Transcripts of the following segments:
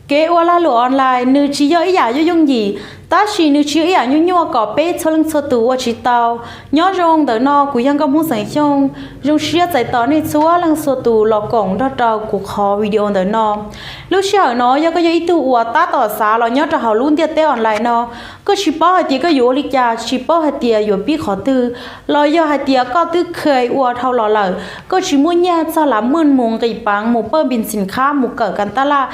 kế qua la lụa online nữ chỉ do ý giả do dùng gì ta chỉ nữ chỉ ý giả nhu nhu có bé cho lưng cho tù ở chỉ tàu nhớ rong đỡ no của dân có muốn giải chung dùng xia giải tỏ nên xóa lưng cho tù lọ cổng đó trâu của khó video đỡ no lúc xia nó do có ý tù của ta tỏ xá là nhớ cho họ luôn tiệt tế online no có chỉ bao thì có yếu lịch trả chỉ bao hạt tiền yếu biết khó tư lo do hạt tiền có tư khơi của thâu lọ lợ có chỉ muốn nhà cho làm mơn mùng cái bảng một bơ bình sinh khá một cỡกันta la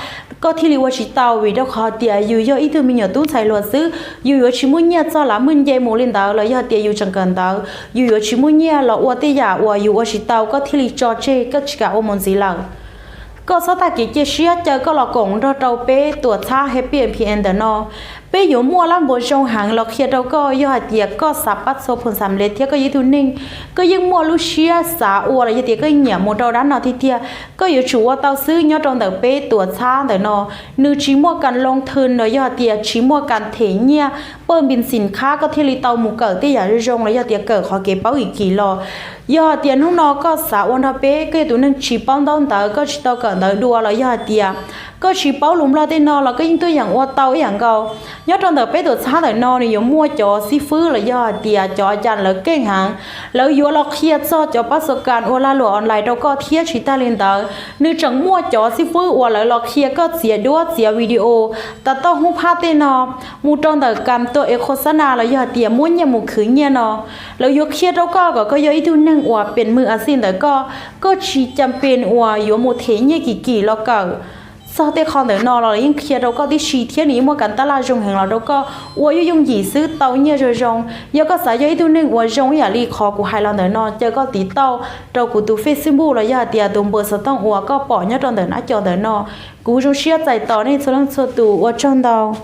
ก็ที่เรียกว่าชิตาวิดอกคอเตียอยู่ย่ออีตัวมีหยอตู้ใช้ลวดซื้ออยู่ย่อชิมุนเนียจะละมึนเยมูลินดาวแล้วย่อเตียอยู่จังกันดาวอยู่ย่อชิมุนเนียละอวดเตียอวดอยู่ว่าชิตาก็ที่เรียกจอเจก็ชิกาโอมอนซีลาก็สตากิเจเชียเจอก็ละกงเราเป้ตัวช้าให้เปลี่ยนพีเอ็นเดนอเป้อยู่มัวล่ำบนชงหางเราเคียเราก็ย่อเตียก็สับปัดโซผลสำเร็จเทียก็ยิ่งทุนนิ่งก็ยิ่งมัวลุเชียสาอวดอะไรเตียก็เหนียวมัวเราด้านนอที่เทียก็อยู่ชัวเตาซื้อยอดตรงแต่เป้ตัวช้าแต่นอนึกชิมัวกันลงทุนเราย่อเตียชิมัวกันเทียเนี่ยเปิ่มบินสินค้าก็ที่รีเตาหมูเกิดที่อย่ารุ่งรงแล้วย่อเตียเกิดขอเก็บเป้าอีกกี่รอย่อเตียนุ่งนอก็สาววันทับเป้ก็ตัวนึงชีป้องต้นเตอก็ชีเตาเกิดเตอดัวแล้วย่อเตียก็ชีเป้าหลุมเราได้นอแล้วก็ยิ่งตัวอย่างว่าเตาอย่างเก่ายอดตอนเตอเป้ตัวช้าแต่นอนี่ยมัวจอซีฟื้นแล้วย่อเตียจอจันแล้วเก่งหางแล้วยัวเราเครียดซอจอประสบการณ์ว่าลาหลวออนไลน์เราก็เทียชิตาเลนเตอนึกจังมัวจอซีฟื้นว่าแล้วเราเครียดก็เสียด้วยเสียวิดีโอแต่ต้องหูพาเตนอมูตอนเตอกำตัวเอโฆษณาแล้วย่อเตียม้วนยามูขืนเนี่ยนอแล้วยกเครียดเราก็ย่ออีทุนนึงว่าเป็นมืออาศินแต่ก็ชีจำเป็นว่าอยู่มูเทเนี่ยกี่แล้วก็sau đây còn để nọ là những khi đâu có đi xì thiết ní mà cảnh ta là dùng hàng là đâu có uống dùng gì xứ tàu nhiều rồi dùng giờ có xài giấy tu nên uống dùng nhà li khó của hai lần để nọ giờ có tí tàu đầu của tu Facebook là giờ tiệt đồng bờ sao tông uống có bỏ nhớ trong để nãy cho để nọ cú dùng xia chạy tàu nên số lần số tu uống trong tàu